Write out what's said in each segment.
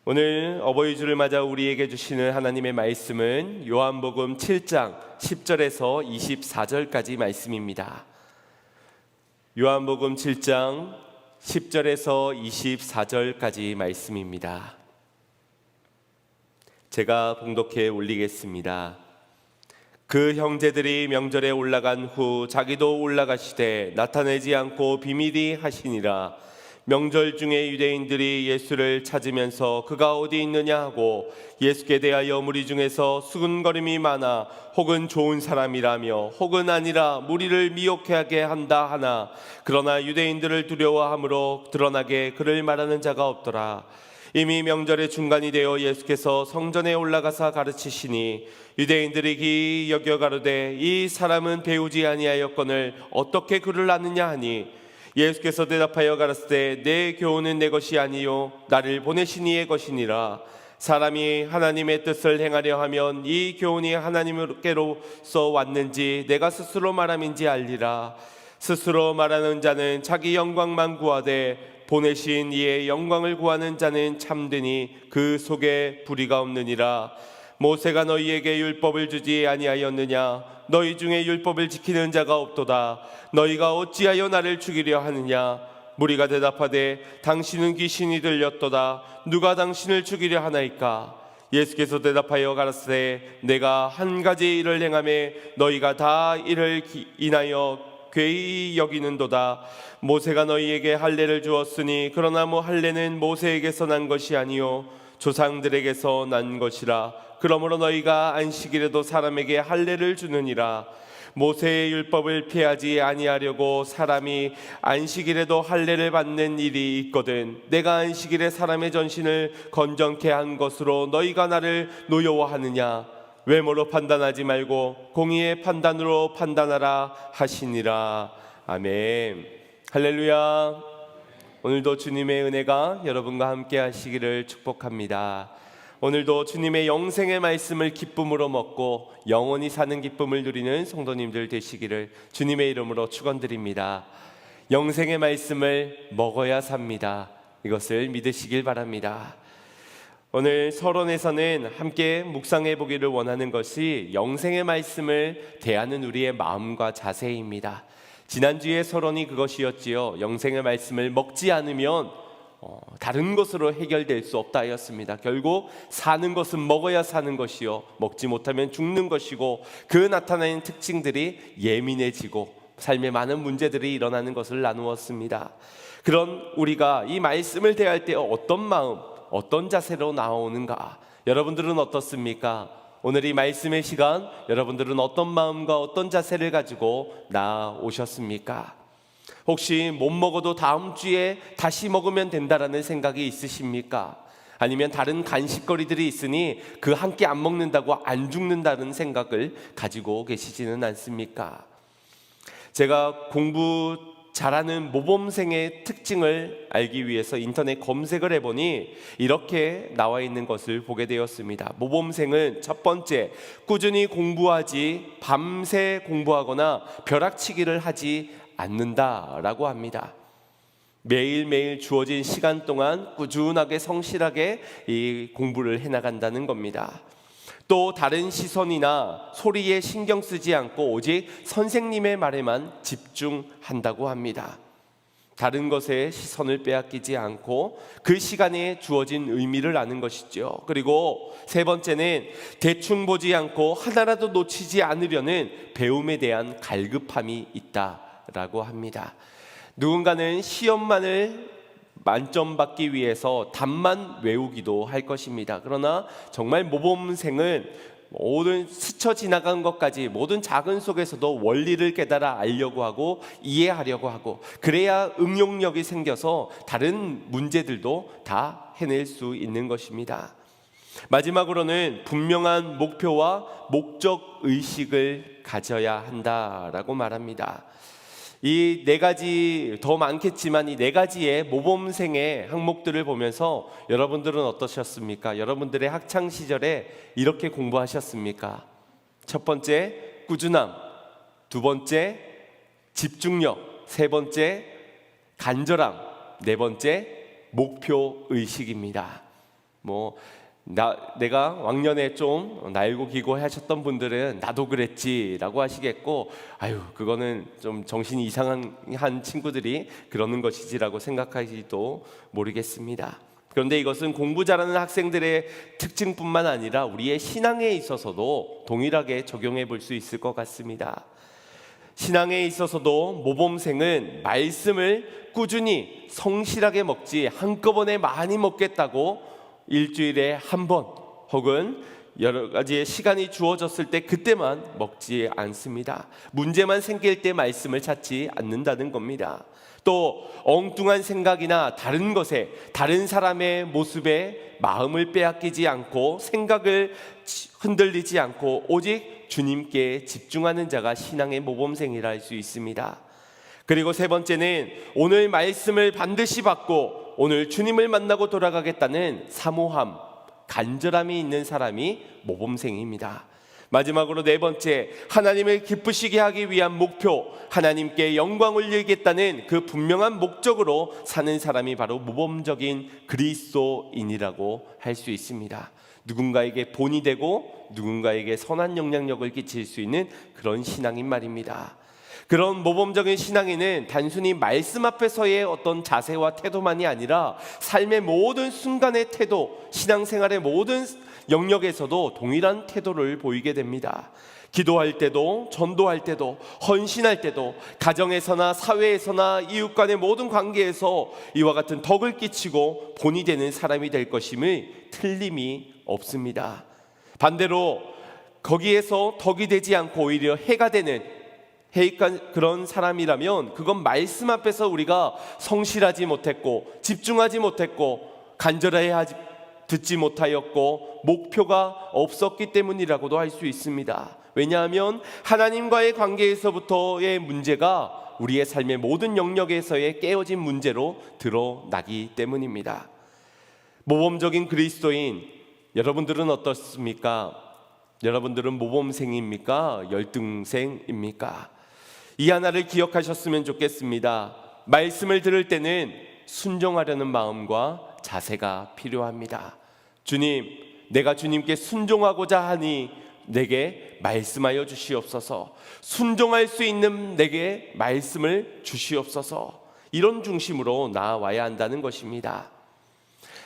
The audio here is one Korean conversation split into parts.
오늘 어버이 주를 맞아 우리에게 주시는 하나님의 말씀은 요한복음 7장 10절에서 24절까지 말씀입니다. 요한복음 7장 10절에서 24절까지 말씀입니다. 제가 봉독해 올리겠습니다. 그 형제들이 명절에 올라간 후 자기도 올라가시되 나타내지 않고 비밀히 하시니라. 명절 중에 유대인들이 예수를 찾으면서 그가 어디 있느냐 하고 예수께 대하여 무리 중에서 수군거림이 많아 혹은 좋은 사람이라며 혹은 아니라 무리를 미혹하게 한다 하나 그러나 유대인들을 두려워함으로 드러나게 그를 말하는 자가 없더라. 이미 명절의 중간이 되어 예수께서 성전에 올라가사 가르치시니 유대인들이 기이 여겨 가로되 이 사람은 배우지 아니하였거늘 어떻게 그를 아느냐 하니 예수께서 대답하여 가라사대 내 교훈은 내 것이 아니요 나를 보내신 이의 것이니라. 사람이 하나님의 뜻을 행하려 하면 이 교훈이 하나님께로서 왔는지 내가 스스로 말함인지 알리라. 스스로 말하는 자는 자기 영광만 구하되 보내신 이의 영광을 구하는 자는 참되니 그 속에 불의가 없느니라. 모세가 너희에게 율법을 주지 아니하였느냐? 너희 중에 율법을 지키는 자가 없도다. 너희가 어찌하여 나를 죽이려 하느냐? 무리가 대답하되 당신은 귀신이 들렸도다. 누가 당신을 죽이려 하나이까? 예수께서 대답하여 가라사대 내가 한 가지 일을 행하매 너희가 다 이를 인하여 괴히 여기는도다. 모세가 너희에게 할례를 주었으니 그러나 할례는 모세에게서 난 것이 아니요 조상들에게서 난 것이라. 그러므로 너희가 안식일에도 사람에게 할례를 주느니라. 모세의 율법을 피하지 아니하려고 사람이 안식일에도 할례를 받는 일이 있거든 내가 안식일에 사람의 전신을 건전케 한 것으로 너희가 나를 노여워하느냐? 외모로 판단하지 말고 공의의 판단으로 판단하라 하시니라. 아멘. 할렐루야. 오늘도 주님의 은혜가 여러분과 함께 하시기를 축복합니다. 오늘도 주님의 영생의 말씀을 기쁨으로 먹고 영원히 사는 기쁨을 누리는 성도님들 되시기를 주님의 이름으로 축원드립니다. 영생의 말씀을 먹어야 삽니다. 이것을 믿으시길 바랍니다. 오늘 서론에서는 함께 묵상해 보기를 원하는 것이 영생의 말씀을 대하는 우리의 마음과 자세입니다. 지난주의 서론이 그것이었지요. 영생의 말씀을 먹지 않으면 다른 것으로 해결될 수 없다 하였습니다. 결국 사는 것은 먹어야 사는 것이요 먹지 못하면 죽는 것이고 그 나타나는 특징들이 예민해지고 삶에 많은 문제들이 일어나는 것을 나누었습니다. 그런 우리가 이 말씀을 대할 때 어떤 마음, 어떤 자세로 나오는가? 여러분들은 어떻습니까? 오늘 이 말씀의 시간 여러분들은 어떤 마음과 어떤 자세를 가지고 나오셨습니까? 혹시 못 먹어도 다음 주에 다시 먹으면 된다라는 생각이 있으십니까? 아니면 다른 간식거리들이 있으니 그 한 끼 안 먹는다고 안 죽는다는 생각을 가지고 계시지는 않습니까? 제가 공부 잘하는 모범생의 특징을 알기 위해서 인터넷 검색을 해보니 이렇게 나와 있는 것을 보게 되었습니다. 모범생은 첫 번째, 꾸준히 공부하지 밤새 공부하거나 벼락치기를 하지 않는다라고 합니다. 매일매일 주어진 시간 동안 꾸준하게 성실하게 이 공부를 해나간다는 겁니다. 또 다른 시선이나 소리에 신경 쓰지 않고 오직 선생님의 말에만 집중한다고 합니다. 다른 것에 시선을 빼앗기지 않고 그 시간에 주어진 의미를 아는 것이죠. 그리고 세 번째는 대충 보지 않고 하나라도 놓치지 않으려는 배움에 대한 갈급함이 있다라고 합니다. 누군가는 시험만을 만점 받기 위해서 답만 외우기도 할 것입니다. 그러나 정말 모범생은 모든 스쳐 지나간 것까지 모든 작은 속에서도 원리를 깨달아 알려고 하고 이해하려고 하고 그래야 응용력이 생겨서 다른 문제들도 다 해낼 수 있는 것입니다. 마지막으로는 분명한 목표와 목적 의식을 가져야 한다라고 말합니다. 이 네 가지 더 많겠지만 이 네 가지의 모범생의 항목들을 보면서 여러분들은 어떠셨습니까? 여러분들의 학창 시절에 이렇게 공부하셨습니까? 첫 번째 꾸준함, 두 번째 집중력, 세 번째 간절함, 네 번째 목표 의식입니다. 내가 왕년에 좀 날고 기고 하셨던 분들은 나도 그랬지라고 하시겠고, 그거는 좀 정신이 이상한 친구들이 그러는 것이지라고 생각하실지도 모르겠습니다. 그런데 이것은 공부 잘하는 학생들의 특징뿐만 아니라 우리의 신앙에 있어서도 동일하게 적용해 볼 수 있을 것 같습니다. 신앙에 있어서도 모범생은 말씀을 꾸준히 성실하게 먹지 한꺼번에 많이 먹겠다고 일주일에 한 번 혹은 여러 가지의 시간이 주어졌을 때 그때만 먹지 않습니다. 문제만 생길 때 말씀을 찾지 않는다는 겁니다. 또 엉뚱한 생각이나 다른 것에, 다른 사람의 모습에 마음을 빼앗기지 않고 생각을 흔들리지 않고 오직 주님께 집중하는 자가 신앙의 모범생이라 할 수 있습니다. 그리고 세 번째는 오늘 말씀을 반드시 받고 오늘 주님을 만나고 돌아가겠다는 사모함, 간절함이 있는 사람이 모범생입니다. 마지막으로 네 번째, 하나님을 기쁘시게 하기 위한 목표, 하나님께 영광 올리겠다는 그 분명한 목적으로 사는 사람이 바로 모범적인 그리스도인이라고 할 수 있습니다. 누군가에게 본이 되고 누군가에게 선한 영향력을 끼칠 수 있는 그런 신앙인 말입니다. 그런 모범적인 신앙인은 단순히 말씀 앞에서의 어떤 자세와 태도만이 아니라 삶의 모든 순간의 태도, 신앙생활의 모든 영역에서도 동일한 태도를 보이게 됩니다. 기도할 때도, 전도할 때도, 헌신할 때도, 가정에서나 사회에서나 이웃 간의 모든 관계에서 이와 같은 덕을 끼치고 본이 되는 사람이 될 것임을 틀림이 없습니다. 반대로 거기에서 덕이 되지 않고 오히려 해가 되는 그런 사람이라면 그건 말씀 앞에서 우리가 성실하지 못했고 집중하지 못했고 간절해야 듣지 못하였고 목표가 없었기 때문이라고도 할 수 있습니다. 왜냐하면 하나님과의 관계에서부터의 문제가 우리의 삶의 모든 영역에서의 깨어진 문제로 드러나기 때문입니다. 모범적인 그리스도인, 여러분들은 어떻습니까? 여러분들은 모범생입니까? 열등생입니까? 이 하나를 기억하셨으면 좋겠습니다. 말씀을 들을 때는 순종하려는 마음과 자세가 필요합니다. 주님, 내가 주님께 순종하고자 하니 내게 말씀하여 주시옵소서. 순종할 수 있는 내게 말씀을 주시옵소서. 이런 중심으로 나아와야 한다는 것입니다.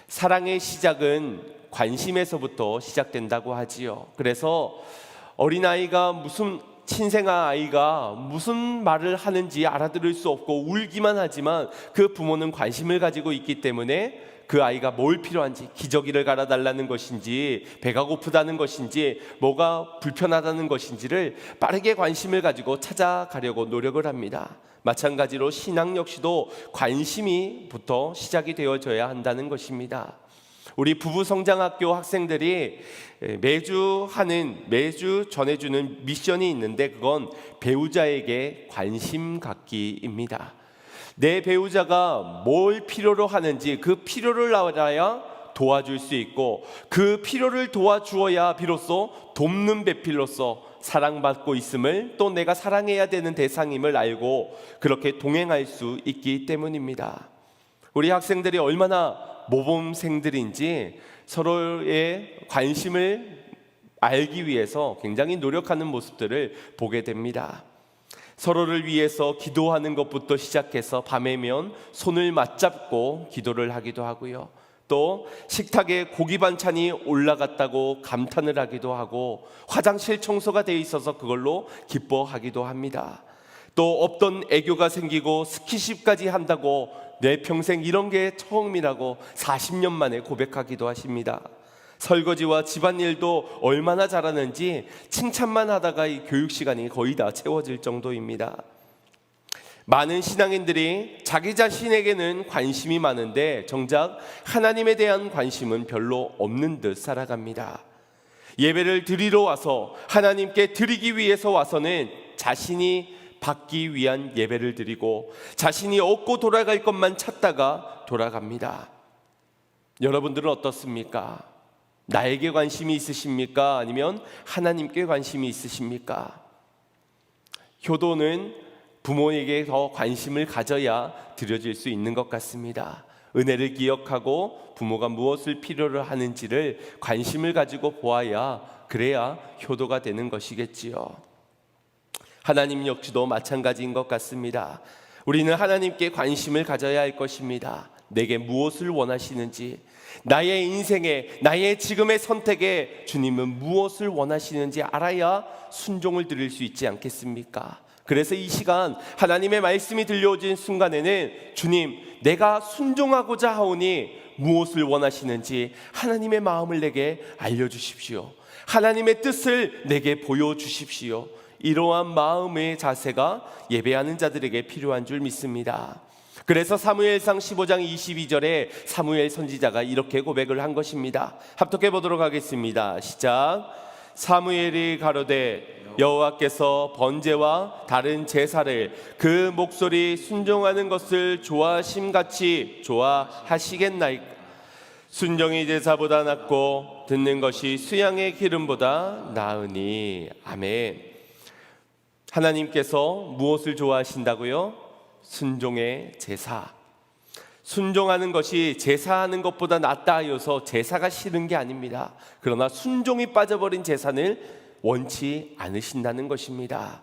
사랑의 시작은 관심에서부터 시작된다고 하지요. 그래서 어린아이가 친생아 아이가 무슨 말을 하는지 알아들을 수 없고 울기만 하지만 그 부모는 관심을 가지고 있기 때문에 그 아이가 뭘 필요한지, 기저귀를 갈아달라는 것인지, 배가 고프다는 것인지, 뭐가 불편하다는 것인지를 빠르게 관심을 가지고 찾아가려고 노력을 합니다. 마찬가지로 신앙 역시도 관심이부터 시작이 되어져야 한다는 것입니다. 우리 부부성장학교 학생들이 매주 전해주는 미션이 있는데 그건 배우자에게 관심 갖기입니다. 내 배우자가 뭘 필요로 하는지 그 필요를 알아야 도와줄 수 있고 그 필요를 도와주어야 비로소 돕는 배필로서 사랑받고 있음을, 또 내가 사랑해야 되는 대상임을 알고 그렇게 동행할 수 있기 때문입니다. 우리 학생들이 얼마나 모범생들인지 서로의 관심을 알기 위해서 굉장히 노력하는 모습들을 보게 됩니다. 서로를 위해서 기도하는 것부터 시작해서 밤에면 손을 맞잡고 기도를 하기도 하고요. 또 식탁에 고기 반찬이 올라갔다고 감탄을 하기도 하고 화장실 청소가 돼 있어서 그걸로 기뻐하기도 합니다. 또 없던 애교가 생기고 스킨십까지 한다고 내 평생 이런 게 처음이라고 40년 만에 고백하기도 하십니다. 설거지와 집안일도 얼마나 잘하는지 칭찬만 하다가 이 교육 시간이 거의 다 채워질 정도입니다. 많은 신앙인들이 자기 자신에게는 관심이 많은데 정작 하나님에 대한 관심은 별로 없는 듯 살아갑니다. 예배를 드리러 와서 하나님께 드리기 위해서 와서는 자신이 받기 위한 예배를 드리고 자신이 얻고 돌아갈 것만 찾다가 돌아갑니다. 여러분들은 어떻습니까? 나에게 관심이 있으십니까? 아니면 하나님께 관심이 있으십니까? 효도는 부모에게 더 관심을 가져야 드려질 수 있는 것 같습니다. 은혜를 기억하고 부모가 무엇을 필요로 하는지를 관심을 가지고 보아야, 그래야 효도가 되는 것이겠지요. 하나님 역시도 마찬가지인 것 같습니다. 우리는 하나님께 관심을 가져야 할 것입니다. 내게 무엇을 원하시는지, 나의 인생에, 나의 지금의 선택에 주님은 무엇을 원하시는지 알아야 순종을 드릴 수 있지 않겠습니까? 그래서 이 시간 하나님의 말씀이 들려오진 순간에는 주님, 내가 순종하고자 하오니 무엇을 원하시는지 하나님의 마음을 내게 알려주십시오. 하나님의 뜻을 내게 보여주십시오. 이러한 마음의 자세가 예배하는 자들에게 필요한 줄 믿습니다. 그래서 사무엘상 15장 22절에 사무엘 선지자가 이렇게 고백을 한 것입니다. 합독해 보도록 하겠습니다. 시작. 사무엘이 가로되 여호와께서 번제와 다른 제사를 그 목소리 순종하는 것을 좋아하심같이 좋아하시겠나이까? 순종이 제사보다 낫고 듣는 것이 수양의 기름보다 나으니. 아멘. 하나님께서 무엇을 좋아하신다고요? 순종의 제사. 순종하는 것이 제사하는 것보다 낫다 하여서 제사가 싫은 게 아닙니다. 그러나 순종이 빠져버린 제사는 원치 않으신다는 것입니다.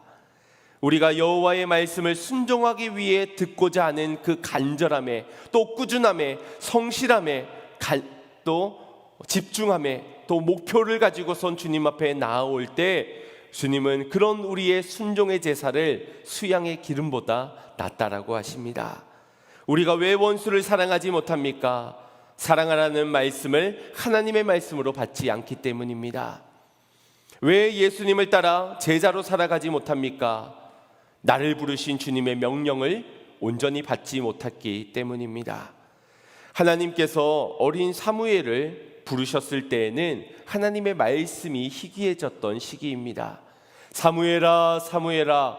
우리가 여호와의 말씀을 순종하기 위해 듣고자 하는 그 간절함에, 또 꾸준함에, 성실함에, 또 집중함에, 또 목표를 가지고선 주님 앞에 나아올 때 주님은 그런 우리의 순종의 제사를 수양의 기름보다 낫다라고 하십니다. 우리가 왜 원수를 사랑하지 못합니까? 사랑하라는 말씀을 하나님의 말씀으로 받지 않기 때문입니다. 왜 예수님을 따라 제자로 살아가지 못합니까? 나를 부르신 주님의 명령을 온전히 받지 못했기 때문입니다. 하나님께서 어린 사무엘을 부르셨을 때에는 하나님의 말씀이 희귀해졌던 시기입니다. 사무엘아 사무엘아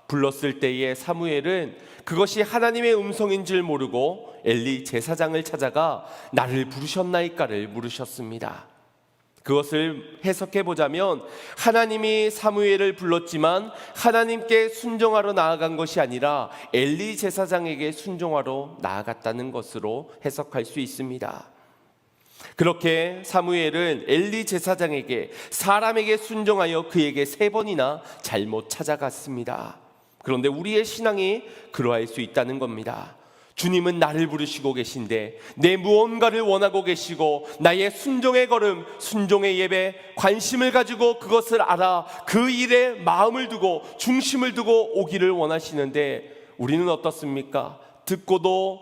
불렀을 때에 사무엘은 그것이 하나님의 음성인 줄 모르고 엘리 제사장을 찾아가 나를 부르셨나이까를 물으셨습니다. 그것을 해석해 보자면 하나님이 사무엘을 불렀지만 하나님께 순종하러 나아간 것이 아니라 엘리 제사장에게 순종하러 나아갔다는 것으로 해석할 수 있습니다. 그렇게 사무엘은 엘리 제사장에게, 사람에게 순종하여 그에게 3번이나 잘못 찾아갔습니다. 그런데 우리의 신앙이 그러할 수 있다는 겁니다. 주님은 나를 부르시고 계신데 내 무언가를 원하고 계시고 나의 순종의 걸음, 순종의 예배, 관심을 가지고 그것을 알아 그 일에 마음을 두고 중심을 두고 오기를 원하시는데 우리는 어떻습니까? 듣고도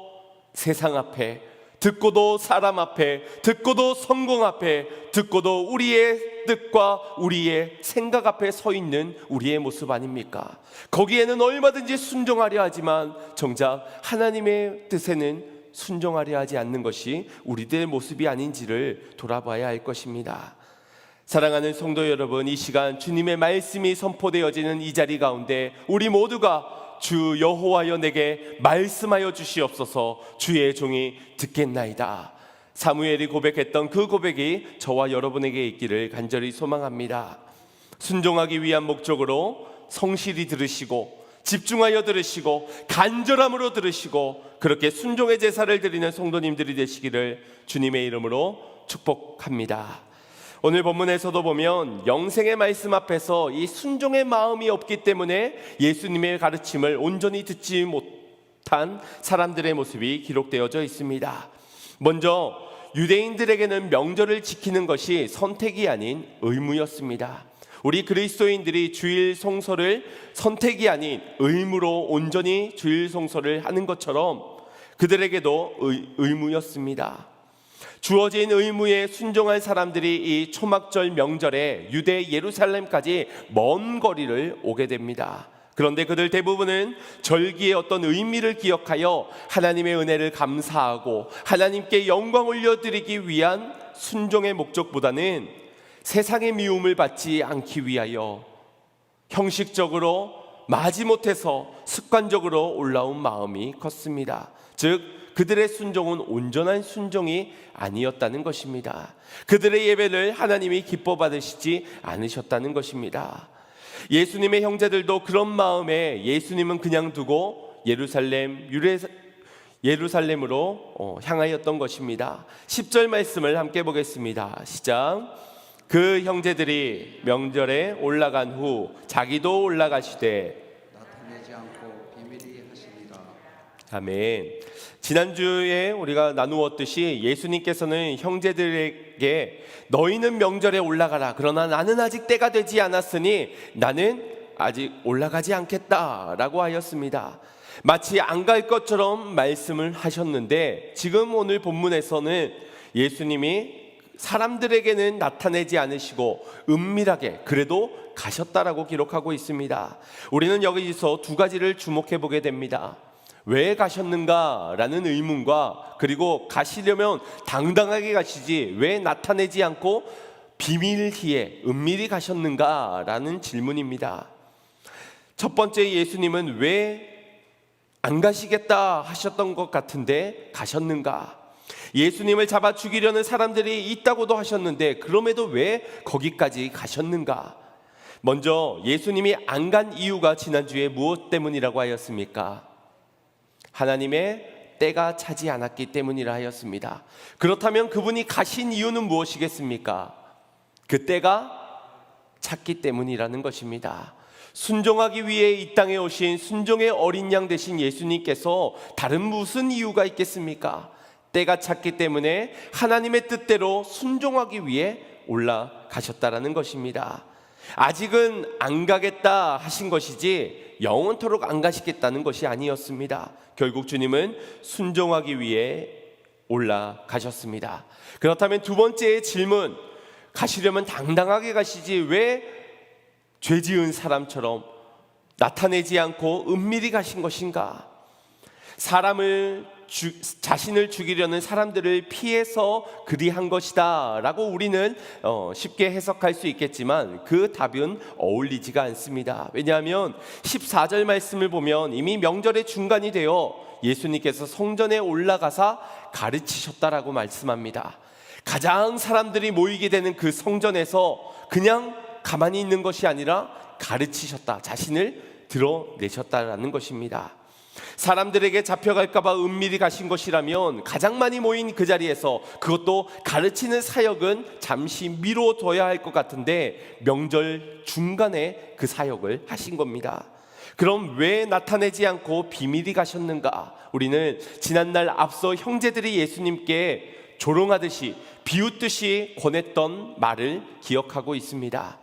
세상 앞에, 듣고도 사람 앞에, 듣고도 성공 앞에, 듣고도 우리의 뜻과 우리의 생각 앞에 서 있는 우리의 모습 아닙니까? 거기에는 얼마든지 순종하려 하지만 정작 하나님의 뜻에는 순종하려 하지 않는 것이 우리들의 모습이 아닌지를 돌아봐야 할 것입니다. 사랑하는 성도 여러분, 이 시간 주님의 말씀이 선포되어지는 이 자리 가운데 우리 모두가 주 여호와여 내게 말씀하여 주시옵소서, 주의 종이 듣겠나이다. 사무엘이 고백했던 그 고백이 저와 여러분에게 있기를 간절히 소망합니다. 순종하기 위한 목적으로 성실히 들으시고 집중하여 들으시고 간절함으로 들으시고 그렇게 순종의 제사를 드리는 성도님들이 되시기를 주님의 이름으로 축복합니다. 오늘 본문에서도 보면 영생의 말씀 앞에서 이 순종의 마음이 없기 때문에 예수님의 가르침을 온전히 듣지 못한 사람들의 모습이 기록되어져 있습니다. 먼저 유대인들에게는 명절을 지키는 것이 선택이 아닌 의무였습니다. 우리 그리스도인들이 주일 성서를 선택이 아닌 의무로 온전히 주일 성서를 하는 것처럼 그들에게도 의무였습니다. 주어진 의무에 순종한 사람들이 이 초막절 명절에 유대 예루살렘까지 먼 거리를 오게 됩니다. 그런데 그들 대부분은 절기의 어떤 의미를 기억하여 하나님의 은혜를 감사하고 하나님께 영광 올려드리기 위한 순종의 목적보다는 세상의 미움을 받지 않기 위하여 형식적으로 마지못해서 습관적으로 올라온 마음이 컸습니다. 즉 그들의 순종은 온전한 순종이 아니었다는 것입니다. 그들의 예배를 하나님이 기뻐 받으시지 않으셨다는 것입니다. 예수님의 형제들도 그런 마음에 예수님은 그냥 두고 예루살렘 예루살렘으로 향하였던 것입니다. 10절 말씀을 함께 보겠습니다. 시작. 그 형제들이 명절에 올라간 후 자기도 올라가시되 나타내지 않고 비밀히 하시니라. 아멘. 지난주에 우리가 나누었듯이 예수님께서는 형제들에게 너희는 명절에 올라가라. 그러나 나는 아직 때가 되지 않았으니 나는 아직 올라가지 않겠다라고 하였습니다. 마치 안 갈 것처럼 말씀을 하셨는데 지금 오늘 본문에서는 예수님이 사람들에게는 나타내지 않으시고 은밀하게 그래도 가셨다라고 기록하고 있습니다. 우리는 여기서 두 가지를 주목해 보게 됩니다. 왜 가셨는가라는 의문과 그리고 가시려면 당당하게 가시지 왜 나타내지 않고 비밀히에 은밀히 가셨는가라는 질문입니다. 첫 번째, 예수님은 왜 안 가시겠다 하셨던 것 같은데 가셨는가? 예수님을 잡아 죽이려는 사람들이 있다고도 하셨는데 그럼에도 왜 거기까지 가셨는가? 먼저 예수님이 안 간 이유가 지난주에 무엇 때문이라고 하였습니까? 하나님의 때가 차지 않았기 때문이라 하였습니다. 그렇다면 그분이 가신 이유는 무엇이겠습니까? 그 때가 찼기 때문이라는 것입니다. 순종하기 위해 이 땅에 오신 순종의 어린 양 되신 예수님께서 다른 무슨 이유가 있겠습니까? 때가 찼기 때문에 하나님의 뜻대로 순종하기 위해 올라가셨다라는 것입니다. 아직은 안 가겠다 하신 것이지 영원토록 안 가시겠다는 것이 아니었습니다. 결국 주님은 순종하기 위해 올라가셨습니다. 그렇다면 두 번째의 질문, 가시려면 당당하게 가시지 왜 죄 지은 사람처럼 나타내지 않고 은밀히 가신 것인가? 자신을 죽이려는 사람들을 피해서 그리한 것이다 라고 우리는 쉽게 해석할 수 있겠지만 그 답은 어울리지가 않습니다. 왜냐하면 14절 말씀을 보면 이미 명절의 중간이 되어 예수님께서 성전에 올라가사 가르치셨다라고 말씀합니다. 가장 사람들이 모이게 되는 그 성전에서 그냥 가만히 있는 것이 아니라 가르치셨다, 자신을 드러내셨다라는 것입니다. 사람들에게 잡혀갈까 봐 은밀히 가신 것이라면 가장 많이 모인 그 자리에서 그것도 가르치는 사역은 잠시 미뤄둬야 할 것 같은데 명절 중간에 그 사역을 하신 겁니다. 그럼 왜 나타내지 않고 비밀히 가셨는가? 우리는 지난날 앞서 형제들이 예수님께 조롱하듯이 비웃듯이 권했던 말을 기억하고 있습니다.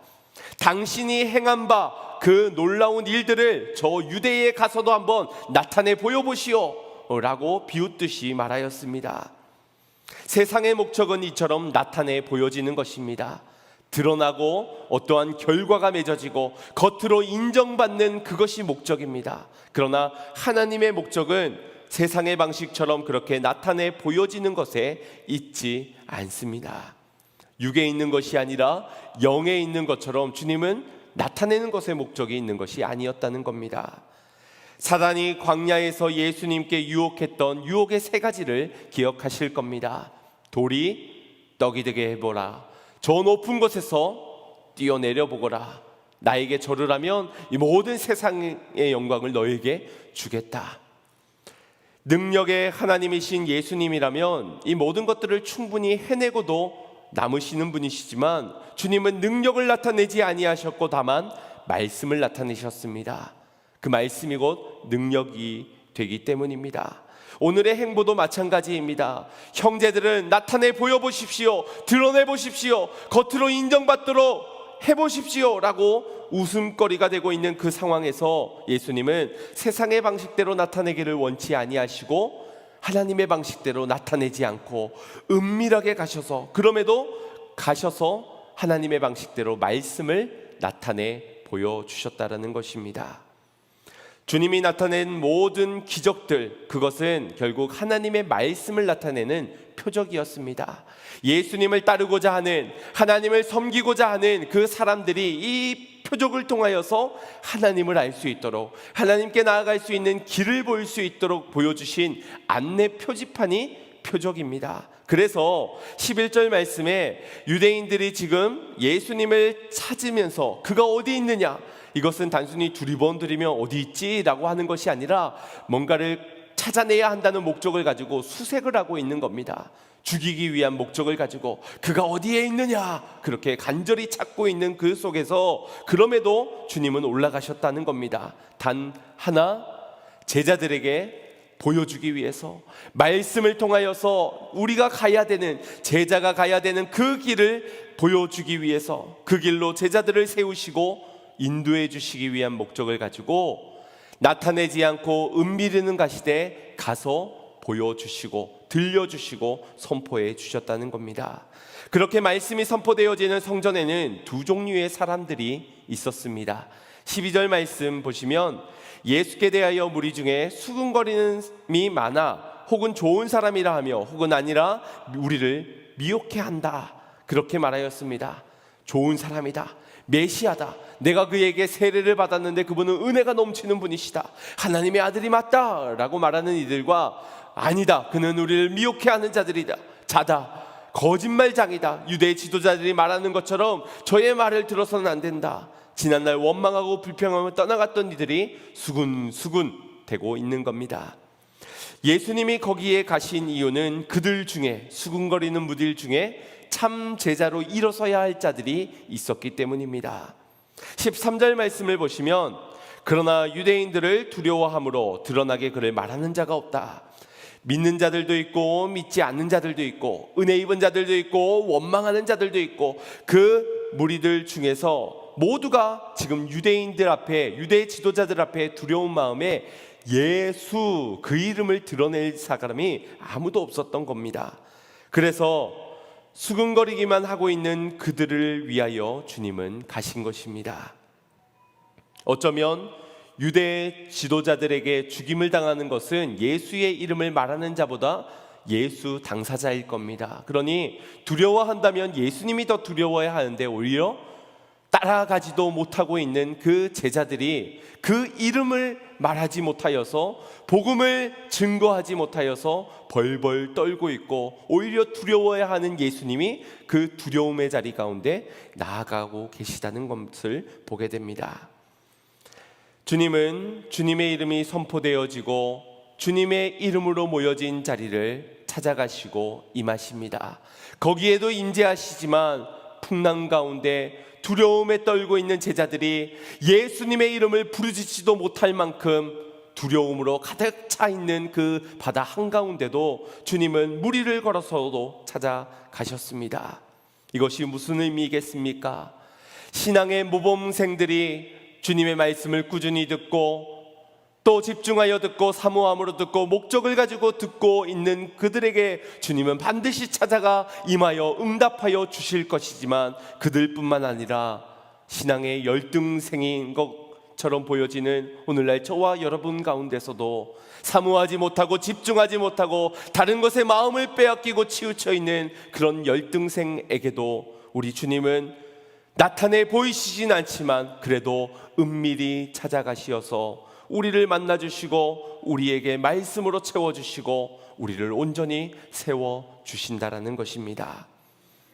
당신이 행한 바 그 놀라운 일들을 저 유대에 가서도 한번 나타내 보여보시오 라고 비웃듯이 말하였습니다. 세상의 목적은 이처럼 나타내 보여지는 것입니다. 드러나고 어떠한 결과가 맺어지고 겉으로 인정받는 그것이 목적입니다. 그러나 하나님의 목적은 세상의 방식처럼 그렇게 나타내 보여지는 것에 있지 않습니다. 육에 있는 것이 아니라 영에 있는 것처럼 주님은 나타내는 것에 목적이 있는 것이 아니었다는 겁니다. 사단이 광야에서 예수님께 유혹했던 유혹의 세 가지를 기억하실 겁니다. 돌이 떡이 되게 해보라, 저 높은 곳에서 뛰어내려 보거라, 나에게 절을 하면 이 모든 세상의 영광을 너에게 주겠다. 능력의 하나님이신 예수님이라면 이 모든 것들을 충분히 해내고도 남으시는 분이시지만 주님은 능력을 나타내지 아니하셨고 다만 말씀을 나타내셨습니다. 그 말씀이 곧 능력이 되기 때문입니다. 오늘의 행보도 마찬가지입니다. 형제들은 나타내 보여보십시오, 드러내 보십시오, 겉으로 인정받도록 해보십시오 라고 웃음거리가 되고 있는 그 상황에서 예수님은 세상의 방식대로 나타내기를 원치 아니하시고 하나님의 방식대로 나타내지 않고 은밀하게 가셔서, 그럼에도 가셔서 하나님의 방식대로 말씀을 나타내 보여주셨다라는 것입니다. 주님이 나타낸 모든 기적들, 그것은 결국 하나님의 말씀을 나타내는 표적이었습니다. 예수님을 따르고자 하는, 하나님을 섬기고자 하는 그 사람들이 이 표적을 통하여서 하나님을 알 수 있도록, 하나님께 나아갈 수 있는 길을 보일 수 있도록 보여주신 안내 표지판이 표적입니다. 그래서 11절 말씀에 유대인들이 지금 예수님을 찾으면서 그가 어디 있느냐, 이것은 단순히 두리번들이며 어디 있지? 라고 하는 것이 아니라 뭔가를 찾아내야 한다는 목적을 가지고 수색을 하고 있는 겁니다. 죽이기 위한 목적을 가지고 그가 어디에 있느냐 그렇게 간절히 찾고 있는 그 속에서 그럼에도 주님은 올라가셨다는 겁니다. 단 하나, 제자들에게 보여주기 위해서, 말씀을 통하여서 우리가 가야 되는, 제자가 가야 되는 그 길을 보여주기 위해서 그 길로 제자들을 세우시고 인도해 주시기 위한 목적을 가지고 나타내지 않고 은밀히는 가시되 가서 보여주시고 들려주시고 선포해 주셨다는 겁니다. 그렇게 말씀이 선포되어지는 성전에는 두 종류의 사람들이 있었습니다. 12절 말씀 보시면 예수께 대하여 무리 중에 수군거리는이 많아 혹은 좋은 사람이라 하며 혹은 아니라 우리를 미혹해 한다 그렇게 말하였습니다. 좋은 사람이다, 메시아다, 내가 그에게 세례를 받았는데 그분은 은혜가 넘치는 분이시다, 하나님의 아들이 맞다 라고 말하는 이들과 아니다, 그는 우리를 미혹해 하는 자다, 거짓말장이다, 유대 지도자들이 말하는 것처럼 저의 말을 들어서는 안 된다, 지난날 원망하고 불평하며 떠나갔던 이들이 수군수군 되고 있는 겁니다. 예수님이 거기에 가신 이유는 그들 중에, 수군거리는 무리들 중에 참 제자로 일어서야 할 자들이 있었기 때문입니다. 13절 말씀을 보시면 그러나 유대인들을 두려워함으로 드러나게 그를 말하는 자가 없다. 믿는 자들도 있고 믿지 않는 자들도 있고 은혜 입은 자들도 있고 원망하는 자들도 있고 그 무리들 중에서 모두가 지금 유대인들 앞에, 유대 지도자들 앞에 두려운 마음에 예수 그 이름을 드러낼 사람이 아무도 없었던 겁니다. 그래서 수근거리기만 하고 있는 그들을 위하여 주님은 가신 것입니다. 어쩌면 유대 지도자들에게 죽임을 당하는 것은 예수의 이름을 말하는 자보다 예수 당사자일 겁니다. 그러니 두려워한다면 예수님이 더 두려워야 하는데 오히려 따라가지도 못하고 있는 그 제자들이 그 이름을 말하지 못하여서, 복음을 증거하지 못하여서 벌벌 떨고 있고 오히려 두려워야 하는 예수님이 그 두려움의 자리 가운데 나아가고 계시다는 것을 보게 됩니다. 주님은 주님의 이름이 선포되어지고 주님의 이름으로 모여진 자리를 찾아가시고 임하십니다. 거기에도 임재하시지만 풍랑 가운데 두려움에 떨고 있는 제자들이 예수님의 이름을 부르짖지도 못할 만큼 두려움으로 가득 차 있는 그 바다 한가운데도 주님은 무리를 걸어서도 찾아가셨습니다. 이것이 무슨 의미겠습니까? 신앙의 모범생들이 주님의 말씀을 꾸준히 듣고 또 집중하여 듣고 사모함으로 듣고 목적을 가지고 듣고 있는 그들에게 주님은 반드시 찾아가 임하여 응답하여 주실 것이지만 그들뿐만 아니라 신앙의 열등생인 것처럼 보여지는 오늘날 저와 여러분 가운데서도 사모하지 못하고 집중하지 못하고 다른 것에 마음을 빼앗기고 치우쳐 있는 그런 열등생에게도 우리 주님은 나타내 보이시진 않지만 그래도 은밀히 찾아가시어서 우리를 만나주시고 우리에게 말씀으로 채워주시고 우리를 온전히 세워주신다라는 것입니다.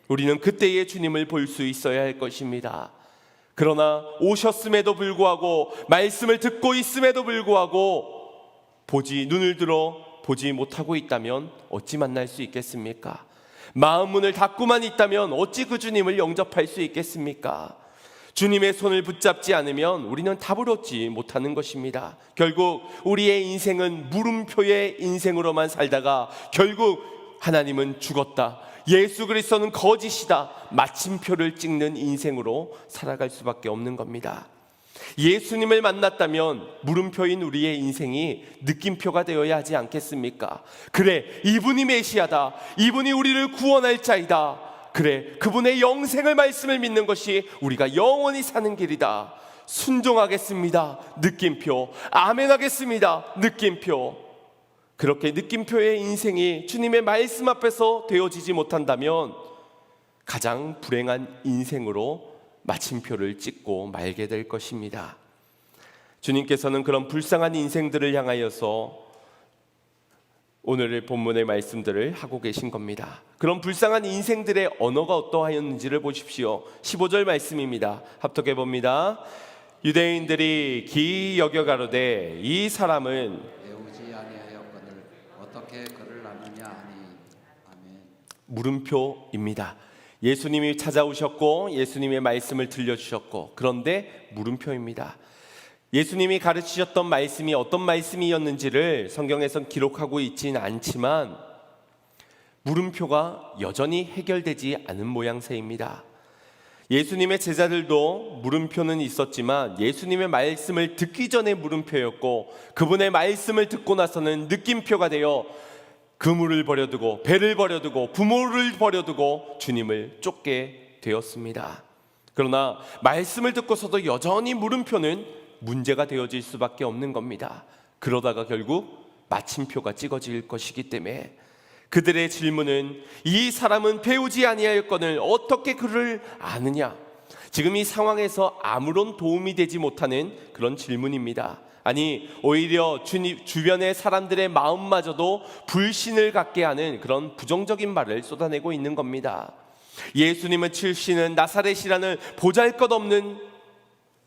우리는 그때의 주님을 볼 수 있어야 할 것입니다. 그러나 오셨음에도 불구하고 말씀을 듣고 있음에도 불구하고 눈을 들어 보지 못하고 있다면 어찌 만날 수 있겠습니까? 마음 문을 닫고만 있다면 어찌 그 주님을 영접할 수 있겠습니까? 주님의 손을 붙잡지 않으면 우리는 답을 얻지 못하는 것입니다. 결국 우리의 인생은 물음표의 인생으로만 살다가 결국 하나님은 죽었다, 예수 그리스도는 거짓이다, 마침표를 찍는 인생으로 살아갈 수밖에 없는 겁니다. 예수님을 만났다면 물음표인 우리의 인생이 느낌표가 되어야 하지 않겠습니까? 그래, 이분이 메시아다, 이분이 우리를 구원할 자이다, 그래, 그분의 영생을 말씀을 믿는 것이 우리가 영원히 사는 길이다, 순종하겠습니다, 느낌표, 아멘하겠습니다, 느낌표. 그렇게 느낌표의 인생이 주님의 말씀 앞에서 되어지지 못한다면 가장 불행한 인생으로 마침표를 찍고 말게 될 것입니다. 주님께서는 그런 불쌍한 인생들을 향하여서 오늘의 본문의 말씀들을 하고 계신 겁니다. 그런 불쌍한 인생들의 언어가 어떠하였는지를 보십시오. 15절 말씀입니다. 합독해 봅니다. 유대인들이 기이 여겨 가로되 이 사람은 배우지 아니하였거늘 물음표입니다. 예수님이 찾아오셨고 예수님의 말씀을 들려주셨고, 그런데 물음표입니다. 예수님이 가르치셨던 말씀이 어떤 말씀이었는지를 성경에선 기록하고 있지는 않지만 물음표가 여전히 해결되지 않은 모양새입니다. 예수님의 제자들도 물음표는 있었지만 예수님의 말씀을 듣기 전에 물음표였고, 그분의 말씀을 듣고 나서는 느낌표가 되어 그물을 버려두고 배를 버려두고 부모를 버려두고 주님을 쫓게 되었습니다. 그러나 말씀을 듣고서도 여전히 물음표는 문제가 되어질 수밖에 없는 겁니다. 그러다가 결국 마침표가 찍어질 것이기 때문에 그들의 질문은, 이 사람은 배우지 아니하였거늘 어떻게 그를 아느냐? 지금 이 상황에서 아무런 도움이 되지 못하는 그런 질문입니다. 아니, 오히려 주변의 사람들의 마음마저도 불신을 갖게 하는 그런 부정적인 말을 쏟아내고 있는 겁니다. 예수님은 출신은 나사렛이라는 보잘것없는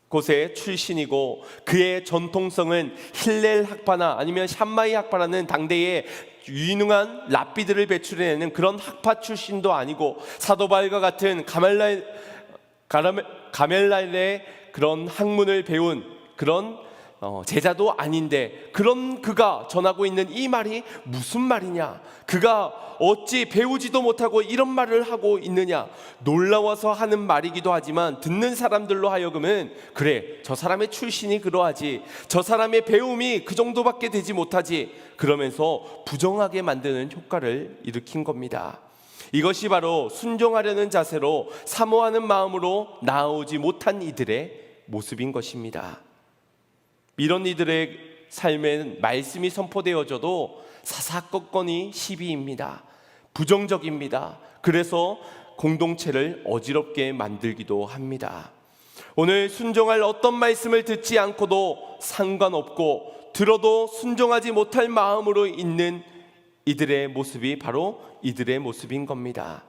곳의 출신이고, 그의 전통성은 힐렐 학파나 아니면 샴마이 학파라는 당대의 유능한 랍비들을 배출해내는 그런 학파 출신도 아니고, 사도 바울과 같은 가멜라엘의 그런 학문을 배운 그런 제자도 아닌데, 그런 그가 전하고 있는 이 말이 무슨 말이냐? 그가 어찌 배우지도 못하고 이런 말을 하고 있느냐? 놀라워서 하는 말이기도 하지만 듣는 사람들로 하여금은, 그래, 저 사람의 출신이 그러하지, 저 사람의 배움이 그 정도밖에 되지 못하지, 그러면서 부정하게 만드는 효과를 일으킨 겁니다. 이것이 바로 순종하려는 자세로 사모하는 마음으로 나아오지 못한 이들의 모습인 것입니다. 이런 이들의 삶엔 말씀이 선포되어져도 사사건건이 시비입니다. 부정적입니다. 그래서 공동체를 어지럽게 만들기도 합니다. 오늘 순종할 어떤 말씀을 듣지 않고도 상관없고, 들어도 순종하지 못할 마음으로 있는 이들의 모습이 바로 이들의 모습인 겁니다.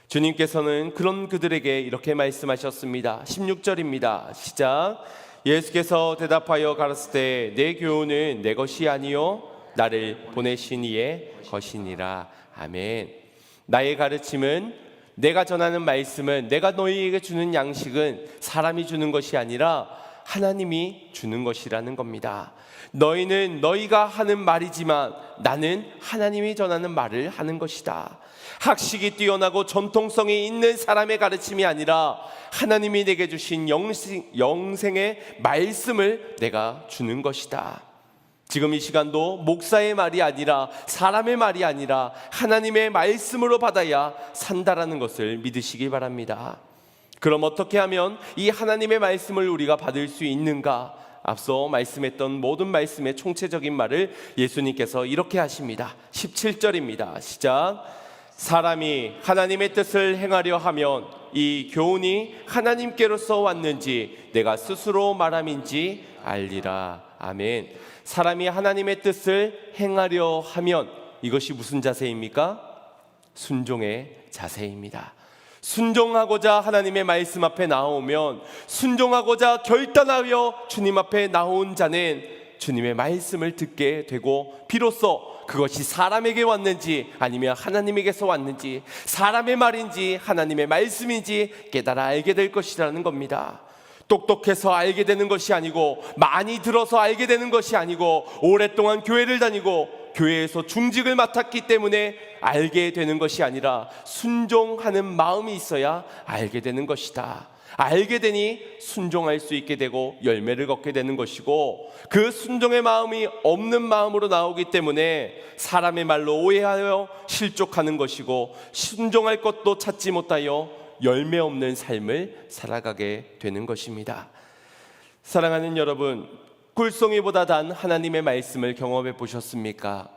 주님께서는 그런 그들에게 이렇게 말씀하셨습니다. 16절입니다. 시작. 예수께서 대답하여 가라사대 내 교훈은 내 것이 아니요 나를 보내신 이의 것이니라. 아멘. 나의 가르침은, 내가 전하는 말씀은, 내가 너희에게 주는 양식은 사람이 주는 것이 아니라 하나님이 주는 것이라는 겁니다. 너희는 너희가 하는 말이지만 나는 하나님이 전하는 말을 하는 것이다. 학식이 뛰어나고 전통성이 있는 사람의 가르침이 아니라 하나님이 내게 주신 영생의 말씀을 내가 주는 것이다. 지금 이 시간도 목사의 말이 아니라, 사람의 말이 아니라 하나님의 말씀으로 받아야 산다라는 것을 믿으시기 바랍니다. 그럼 어떻게 하면 이 하나님의 말씀을 우리가 받을 수 있는가? 앞서 말씀했던 모든 말씀의 총체적인 말을 예수님께서 이렇게 하십니다. 17절입니다. 시작. 사람이 하나님의 뜻을 행하려 하면 이 교훈이 하나님께로서 왔는지 내가 스스로 말함인지 알리라. 아멘. 사람이 하나님의 뜻을 행하려 하면, 이것이 무슨 자세입니까? 순종의 자세입니다. 순종하고자 하나님의 말씀 앞에 나오면, 순종하고자 결단하여 주님 앞에 나온 자는 주님의 말씀을 듣게 되고, 비로소 그것이 사람에게 왔는지 아니면 하나님에게서 왔는지, 사람의 말인지 하나님의 말씀인지 깨달아 알게 될 것이라는 겁니다. 똑똑해서 알게 되는 것이 아니고, 많이 들어서 알게 되는 것이 아니고, 오랫동안 교회를 다니고 교회에서 중직을 맡았기 때문에 알게 되는 것이 아니라 순종하는 마음이 있어야 알게 되는 것이다. 알게 되니 순종할 수 있게 되고 열매를 걷게 되는 것이고, 그 순종의 마음이 없는 마음으로 나오기 때문에 사람의 말로 오해하여 실족하는 것이고, 순종할 것도 찾지 못하여 열매 없는 삶을 살아가게 되는 것입니다. 사랑하는 여러분, 꿀송이보다 단 하나님의 말씀을 경험해 보셨습니까?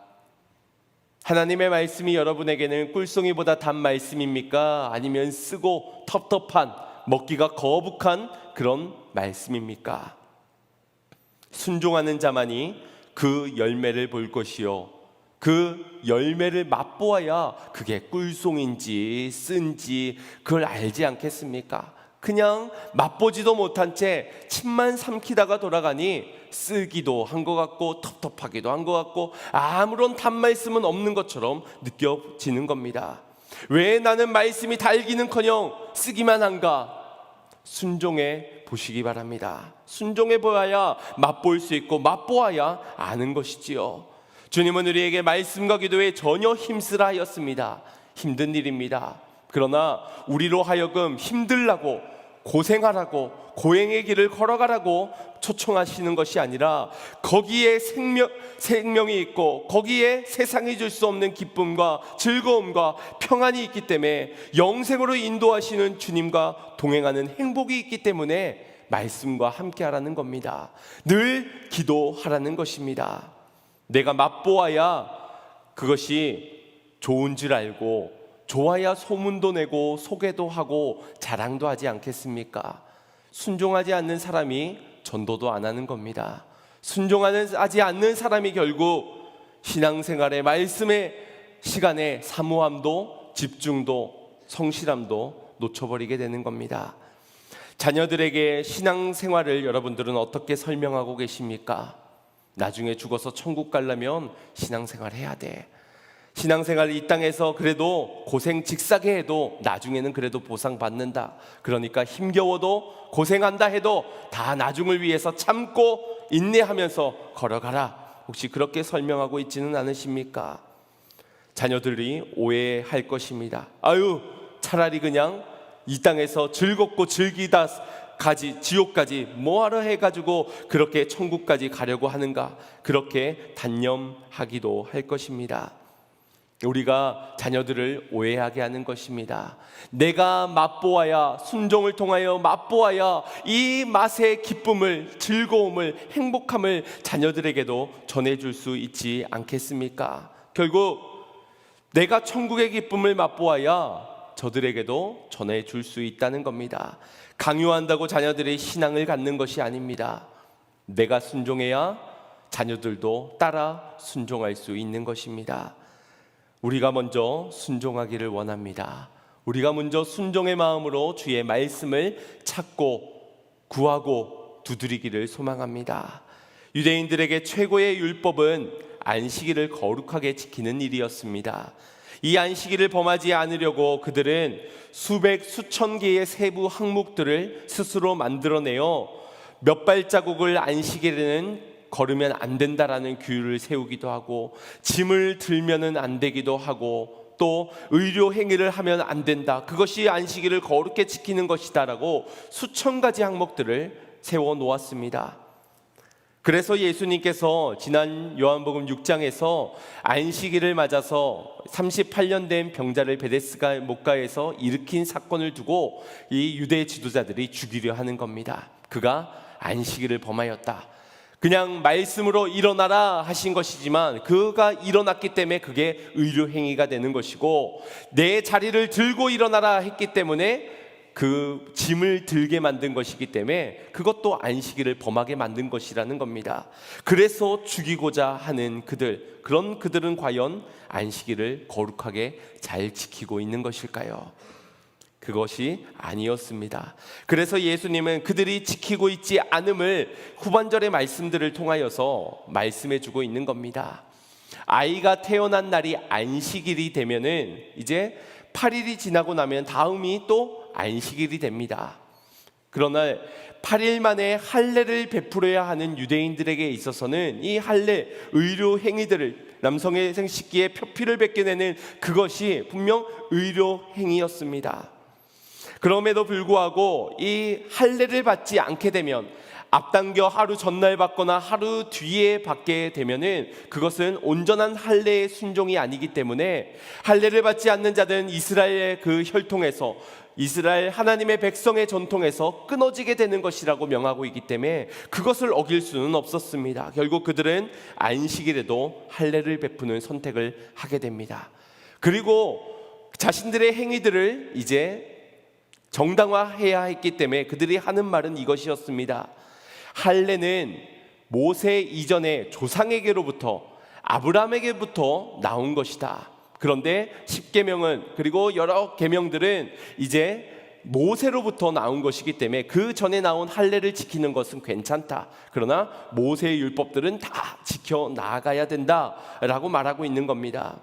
하나님의 말씀이 여러분에게는 꿀송이보다 단 말씀입니까? 아니면 쓰고 텁텁한, 먹기가 거북한 그런 말씀입니까? 순종하는 자만이 그 열매를 볼 것이요, 그 열매를 맛보아야 그게 꿀송인지 쓴지 그걸 알지 않겠습니까? 그냥 맛보지도 못한 채 침만 삼키다가 돌아가니 쓰기도 한 것 같고 텁텁하기도 한 것 같고 아무런 단말씀은 없는 것처럼 느껴지는 겁니다. 왜 나는 말씀이 달기는커녕 쓰기만 한가? 순종해 보시기 바랍니다. 순종해 보아야 맛볼 수 있고 맛보아야 아는 것이지요. 주님은 우리에게 말씀과 기도에 전혀 힘쓰라 하였습니다. 힘든 일입니다. 그러나 우리로 하여금 힘들라고, 고생하라고, 고행의 길을 걸어가라고 초청하시는 것이 아니라 거기에 생명이 있고 거기에 세상이 줄 수 없는 기쁨과 즐거움과 평안이 있기 때문에 영생으로 인도하시는 주님과 동행하는 행복이 있기 때문에 말씀과 함께하라는 겁니다. 늘 기도하라는 것입니다. 내가 맛보아야 그것이 좋은 줄 알고 좋아야 소문도 내고 소개도 하고 자랑도 하지 않겠습니까? 순종하지 않는 사람이 전도도 안 하는 겁니다. 순종하지 않는 사람이 결국 신앙생활의 말씀의 시간에 사모함도 집중도 성실함도 놓쳐버리게 되는 겁니다. 자녀들에게 신앙생활을 여러분들은 어떻게 설명하고 계십니까? 나중에 죽어서 천국 가려면 신앙생활 해야 돼. 신앙생활 이 땅에서 그래도 고생 직사게 해도 나중에는 그래도 보상받는다. 그러니까 힘겨워도 고생한다 해도 다 나중을 위해서 참고 인내하면서 걸어가라. 혹시 그렇게 설명하고 있지는 않으십니까? 자녀들이 오해할 것입니다. 아유, 차라리 그냥 이 땅에서 즐겁고 즐기다 가지 지옥까지 뭐하러 해가지고 그렇게 천국까지 가려고 하는가? 그렇게 단념하기도 할 것입니다. 우리가 자녀들을 오해하게 하는 것입니다. 내가 맛보아야, 순종을 통하여 맛보아야 이 맛의 기쁨을, 즐거움을, 행복함을 자녀들에게도 전해줄 수 있지 않겠습니까? 결국 내가 천국의 기쁨을 맛보아야 저들에게도 전해줄 수 있다는 겁니다. 강요한다고 자녀들의 신앙을 갖는 것이 아닙니다. 내가 순종해야 자녀들도 따라 순종할 수 있는 것입니다. 우리가 먼저 순종하기를 원합니다. 우리가 먼저 순종의 마음으로 주의 말씀을 찾고 구하고 두드리기를 소망합니다. 유대인들에게 최고의 율법은 안식일을 거룩하게 지키는 일이었습니다. 이 안식일을 범하지 않으려고 그들은 수백 수천 개의 세부 항목들을 스스로 만들어내어 몇 발자국을 안식일에는 걸으면 안 된다라는 규율을 세우기도 하고 짐을 들면은 안 되기도 하고 또 의료 행위를 하면 안 된다. 그것이 안식일을 거룩게 지키는 것이다라고 수천 가지 항목들을 세워 놓았습니다. 그래서 예수님께서 지난 요한복음 6장에서 안식일을 맞아서 38년 된 병자를 베데스다 목가에서 일으킨 사건을 두고 이 유대 지도자들이 죽이려 하는 겁니다. 그가 안식일을 범하였다. 그냥 말씀으로 일어나라 하신 것이지만 그가 일어났기 때문에 그게 의료 행위가 되는 것이고 내 자리를 들고 일어나라 했기 때문에 그 짐을 들게 만든 것이기 때문에 그것도 안식일을 범하게 만든 것이라는 겁니다. 그래서 죽이고자 하는 그들, 그런 그들은 과연 안식일을 거룩하게 잘 지키고 있는 것일까요? 그것이 아니었습니다. 그래서 예수님은 그들이 지키고 있지 않음을 후반절의 말씀들을 통하여서 말씀해 주고 있는 겁니다. 아이가 태어난 날이 안식일이 되면은 이제 8일이 지나고 나면 다음이 또 안식일이 됩니다. 그러나 8일 만에 할례를 베풀어야 하는 유대인들에게 있어서는 이 할례, 의료 행위들을 남성의 생식기에 표피를 벗겨내는 그것이 분명 의료 행위였습니다. 그럼에도 불구하고 이 할례를 받지 않게 되면 앞당겨 하루 전날 받거나 하루 뒤에 받게 되면은 그것은 온전한 할례의 순종이 아니기 때문에 할례를 받지 않는 자들은 이스라엘의 그 혈통에서 이스라엘 하나님의 백성의 전통에서 끊어지게 되는 것이라고 명하고 있기 때문에 그것을 어길 수는 없었습니다. 결국 그들은 안식일에도 할례를 베푸는 선택을 하게 됩니다. 그리고 자신들의 행위들을 이제 정당화해야 했기 때문에 그들이 하는 말은 이것이었습니다. 할례는 모세 이전에 조상에게로부터 아브라함에게부터 나온 것이다. 그런데 10계명은 그리고 여러 계명들은 이제 모세로부터 나온 것이기 때문에 그 전에 나온 할례를 지키는 것은 괜찮다. 그러나 모세의 율법들은 다 지켜 나가야 된다라고 말하고 있는 겁니다.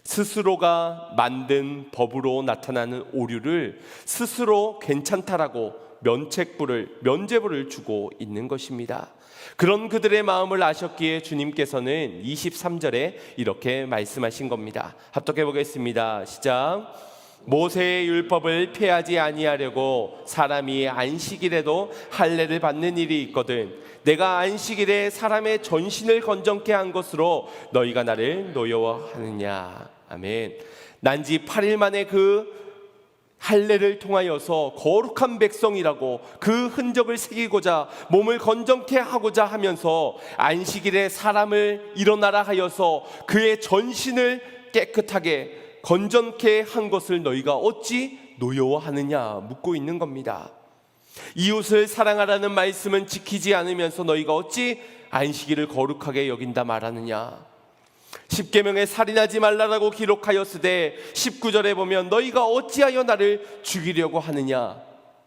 스스로가 만든 법으로 나타나는 오류를 스스로 괜찮다라고 면죄부를 주고 있는 것입니다. 그런 그들의 마음을 아셨기에 주님께서는 23절에 이렇게 말씀하신 겁니다. 합독해 보겠습니다. 시작. 모세의 율법을 폐하지 아니하려고 사람이 안식일에도 할례를 받는 일이 있거든 내가 안식일에 사람의 전신을 건정케 한 것으로 너희가 나를 노여워하느냐. 아멘. 난지 8일 만에 그 할례를 통하여서 거룩한 백성이라고 그 흔적을 새기고자 몸을 건정케 하고자 하면서 안식일에 사람을 일어나라 하여서 그의 전신을 깨끗하게 건전케 한 것을 너희가 어찌 노여워하느냐 묻고 있는 겁니다. 이웃을 사랑하라는 말씀은 지키지 않으면서 너희가 어찌 안식일을 거룩하게 여긴다 말하느냐. 10계명에 살인하지 말라라고 기록하였으되 19절에 보면 너희가 어찌하여 나를 죽이려고 하느냐.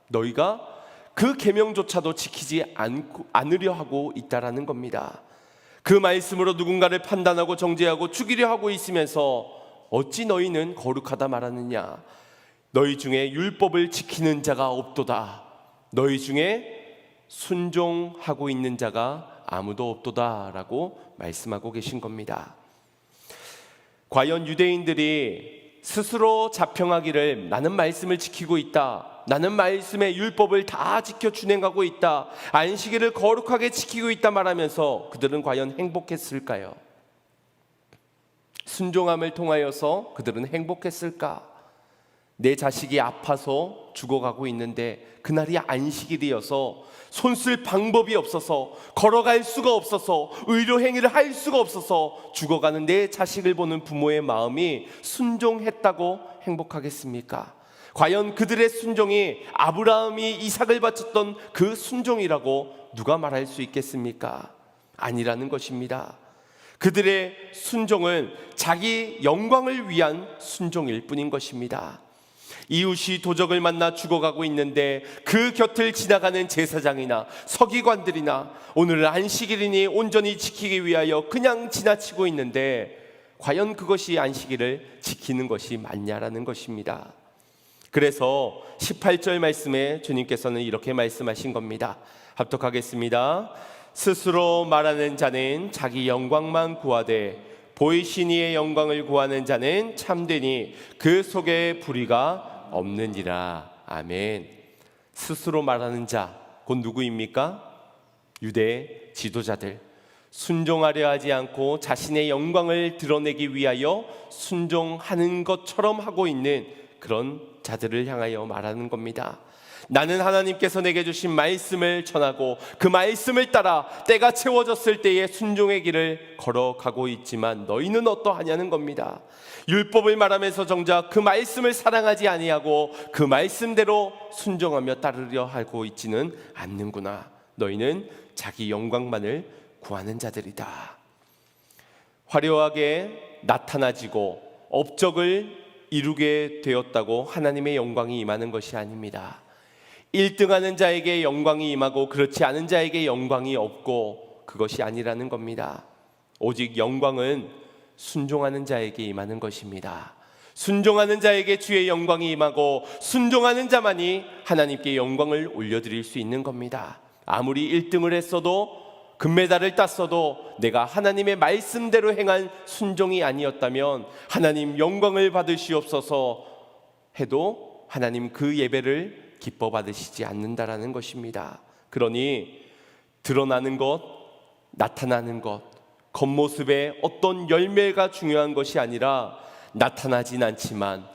너희가 그 계명조차도 지키지 않으려 하고 있다라는 겁니다. 그 말씀으로 누군가를 판단하고 정죄하고 죽이려 하고 있으면서 어찌 너희는 거룩하다 말하느냐. 너희 중에 율법을 지키는 자가 없도다. 너희 중에 순종하고 있는 자가 아무도 없도다 라고 말씀하고 계신 겁니다. 과연 유대인들이 스스로 자평하기를 나는 말씀을 지키고 있다, 나는 말씀의 율법을 다 지켜 준행하고 있다, 안식일을 거룩하게 지키고 있다 말하면서 그들은 과연 행복했을까요? 순종함을 통하여서 그들은 행복했을까? 내 자식이 아파서 죽어가고 있는데 그날이 안식일이어서 손쓸 방법이 없어서 걸어갈 수가 없어서 의료 행위를 할 수가 없어서 죽어가는 내 자식을 보는 부모의 마음이 순종했다고 행복하겠습니까? 과연 그들의 순종이 아브라함이 이삭을 바쳤던 그 순종이라고 누가 말할 수 있겠습니까? 아니라는 것입니다. 그들의 순종은 자기 영광을 위한 순종일 뿐인 것입니다. 이웃이 도적을 만나 죽어가고 있는데 그 곁을 지나가는 제사장이나 서기관들이나 오늘 안식일이니 온전히 지키기 위하여 그냥 지나치고 있는데 과연 그것이 안식일을 지키는 것이 맞냐라는 것입니다. 그래서 18절 말씀에 주님께서는 이렇게 말씀하신 겁니다. 합독하겠습니다. 스스로 말하는 자는 자기 영광만 구하되 보이신 이의 영광을 구하는 자는 참되니 그 속에 불의가 없느니라. 아멘. 스스로 말하는 자, 곧 누구입니까? 유대 지도자들. 순종하려 하지 않고 자신의 영광을 드러내기 위하여 순종하는 것처럼 하고 있는 그런 자들을 향하여 말하는 겁니다. 나는 하나님께서 내게 주신 말씀을 전하고 그 말씀을 따라 때가 채워졌을 때에 순종의 길을 걸어가고 있지만 너희는 어떠하냐는 겁니다. 율법을 말하면서 정작 그 말씀을 사랑하지 아니하고 그 말씀대로 순종하며 따르려 하고 있지는 않는구나. 너희는 자기 영광만을 구하는 자들이다. 화려하게 나타나지고 업적을 이루게 되었다고 하나님의 영광이 임하는 것이 아닙니다. 1등하는 자에게 영광이 임하고 그렇지 않은 자에게 영광이 없고 그것이 아니라는 겁니다. 오직 영광은 순종하는 자에게 임하는 것입니다. 순종하는 자에게 주의 영광이 임하고 순종하는 자만이 하나님께 영광을 올려드릴 수 있는 겁니다. 아무리 1등을 했어도 금메달을 땄어도 내가 하나님의 말씀대로 행한 순종이 아니었다면 하나님 영광을 받으시옵소서 해도 하나님 그 예배를 기뻐 받으시지 않는다라는 것입니다. 그러니 드러나는 것, 나타나는 것, 겉모습의 어떤 열매가 중요한 것이 아니라 나타나진 않지만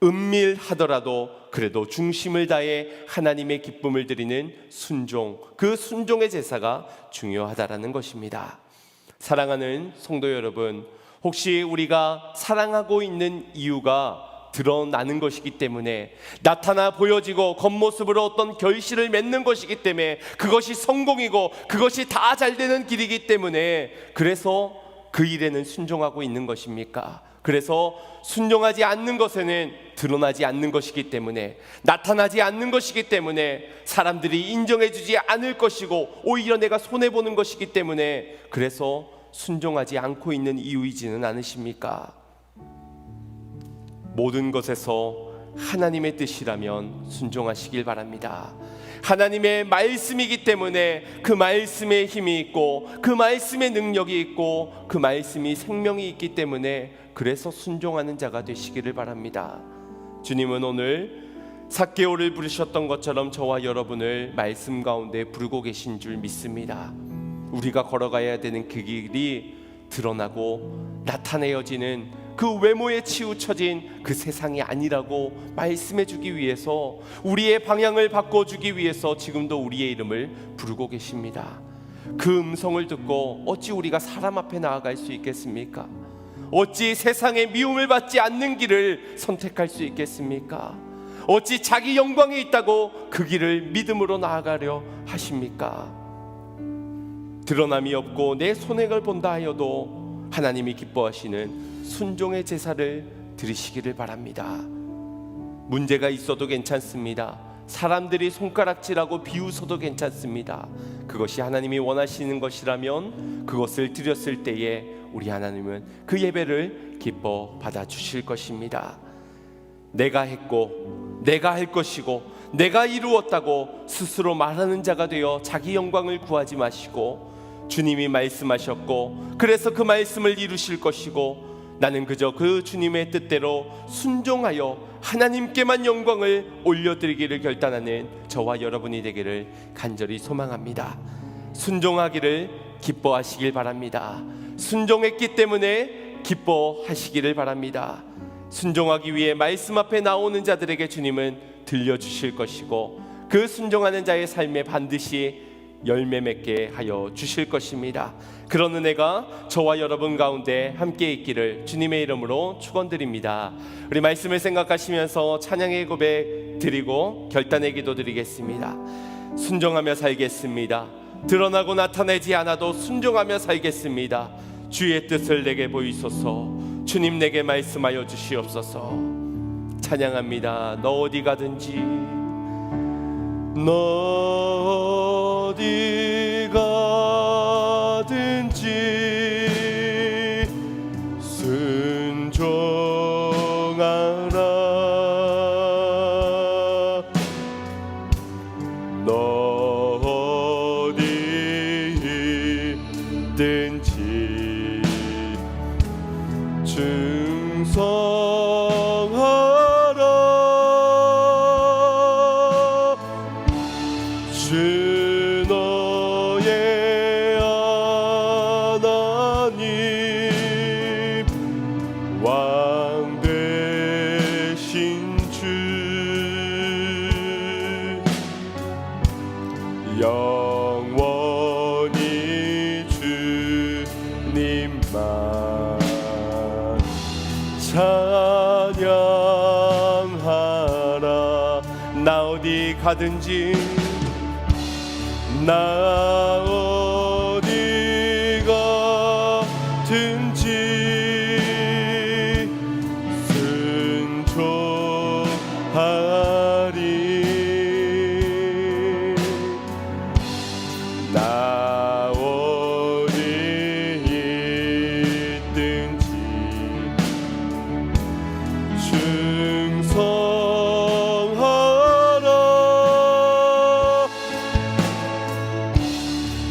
은밀하더라도 그래도 중심을 다해 하나님의 기쁨을 드리는 순종, 그 순종의 제사가 중요하다라는 것입니다. 사랑하는 성도 여러분, 혹시 우리가 사랑하고 있는 이유가 드러나는 것이기 때문에 나타나 보여지고 겉모습으로 어떤 결실을 맺는 것이기 때문에 그것이 성공이고 그것이 다 잘 되는 길이기 때문에 그래서 그 일에는 순종하고 있는 것입니까? 그래서 순종하지 않는 것에는 드러나지 않는 것이기 때문에 나타나지 않는 것이기 때문에 사람들이 인정해주지 않을 것이고 오히려 내가 손해보는 것이기 때문에 그래서 순종하지 않고 있는 이유이지는 않으십니까? 모든 것에서 하나님의 뜻이라면 순종하시길 바랍니다. 하나님의 말씀이기 때문에 그 말씀에 힘이 있고 그 말씀에 능력이 있고 그 말씀이 생명이 있기 때문에 그래서 순종하는 자가 되시기를 바랍니다. 주님은 오늘 삭개오를 부르셨던 것처럼 저와 여러분을 말씀 가운데 부르고 계신 줄 믿습니다. 우리가 걸어가야 되는 그 길이 드러나고 나타내어지는 그 외모에 치우쳐진 그 세상이 아니라고 말씀해 주기 위해서, 우리의 방향을 바꿔주기 위해서 지금도 우리의 이름을 부르고 계십니다. 그 음성을 듣고 어찌 우리가 사람 앞에 나아갈 수 있겠습니까? 어찌 세상의 미움을 받지 않는 길을 선택할 수 있겠습니까? 어찌 자기 영광이 있다고 그 길을 믿음으로 나아가려 하십니까? 드러남이 없고 내 손해를 본다 하여도 하나님이 기뻐하시는 순종의 제사를 드리시기를 바랍니다. 문제가 있어도 괜찮습니다. 사람들이 손가락질하고 비웃어도 괜찮습니다. 그것이 하나님이 원하시는 것이라면 그것을 드렸을 때에 우리 하나님은 그 예배를 기뻐 받아주실 것입니다. 내가 했고 내가 할 것이고 내가 이루었다고 스스로 말하는 자가 되어 자기 영광을 구하지 마시고, 주님이 말씀하셨고 그래서 그 말씀을 이루실 것이고 나는 그저 그 주님의 뜻대로 순종하여 하나님께만 영광을 올려드리기를 결단하는 저와 여러분이 되기를 간절히 소망합니다. 순종하기를 기뻐하시길 바랍니다. 순종했기 때문에 기뻐하시기를 바랍니다. 순종하기 위해 말씀 앞에 나오는 자들에게 주님은 들려주실 것이고 그 순종하는 자의 삶에 반드시 열매 맺게 하여 주실 것입니다. 그런 은혜가 저와 여러분 가운데 함께 있기를 주님의 이름으로 축원드립니다. 우리 말씀을 생각하시면서 찬양의 고백 드리고 결단의 기도 드리겠습니다. 순종하며 살겠습니다. 드러나고 나타내지 않아도 순종하며 살겠습니다. 주의 뜻을 내게 보이소서. 주님 내게 말씀하여 주시옵소서. 찬양합니다. 너 어디 가든지, 너 어디 가든지 순종하라. 너 어디 있든지 충성하라. 주 너의 하나님 왕 되신 주 영원히 주님만 찬양하라. 나 어디 가든지, 나 어디 가든지 순종하리. 나 어디 있든지 충성하라.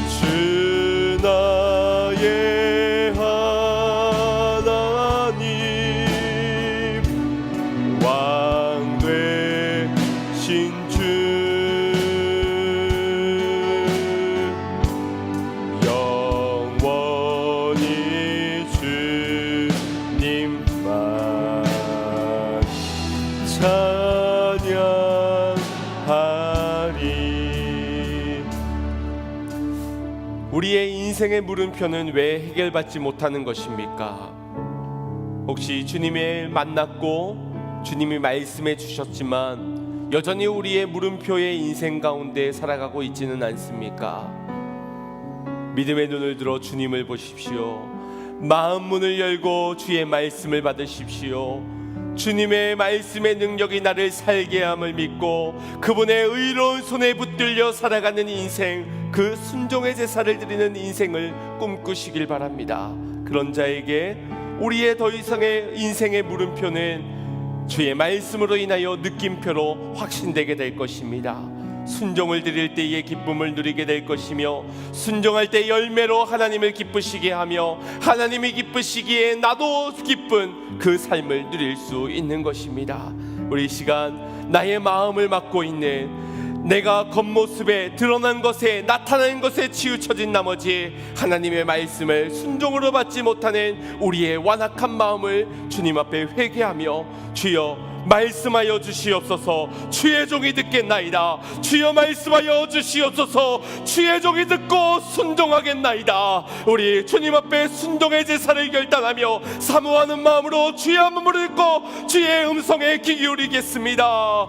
주 나의 하나님 왕 되신 주 영원히 주님만 찬양하리. 우리의 인생의 물음표는 왜 해결받지 못하는 것입니까? 혹시 주님을 만났고 주님이 말씀해 주셨지만 여전히 우리의 물음표의 인생 가운데 살아가고 있지는 않습니까? 믿음의 눈을 들어 주님을 보십시오. 마음 문을 열고 주의 말씀을 받으십시오. 주님의 말씀의 능력이 나를 살게 함을 믿고 그분의 의로운 손에 붙들려 살아가는 인생, 그 순종의 제사를 드리는 인생을 꿈꾸시길 바랍니다. 그런 자에게 우리의 더 이상의 인생의 물음표는 주의 말씀으로 인하여 느낌표로 확신되게 될 것입니다. 순종을 드릴 때의 기쁨을 누리게 될 것이며, 순종할 때 열매로 하나님을 기쁘시게 하며, 하나님이 기쁘시기에 나도 기쁜 그 삶을 누릴 수 있는 것입니다. 우리 이 시간 나의 마음을 맡고 있는, 내가 겉모습에 드러난 것에 나타난 것에 치우쳐진 나머지 하나님의 말씀을 순종으로 받지 못하는 우리의 완악한 마음을 주님 앞에 회개하며, 주여 말씀하여 주시옵소서. 주의 종이 듣겠나이다. 주여 말씀하여 주시옵소서. 주의 종이 듣고 순종하겠나이다. 우리 주님 앞에 순종의 제사를 결단하며 사모하는 마음으로 주의 한문을 듣고 주의 음성에 귀 기울이겠습니다.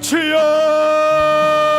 주여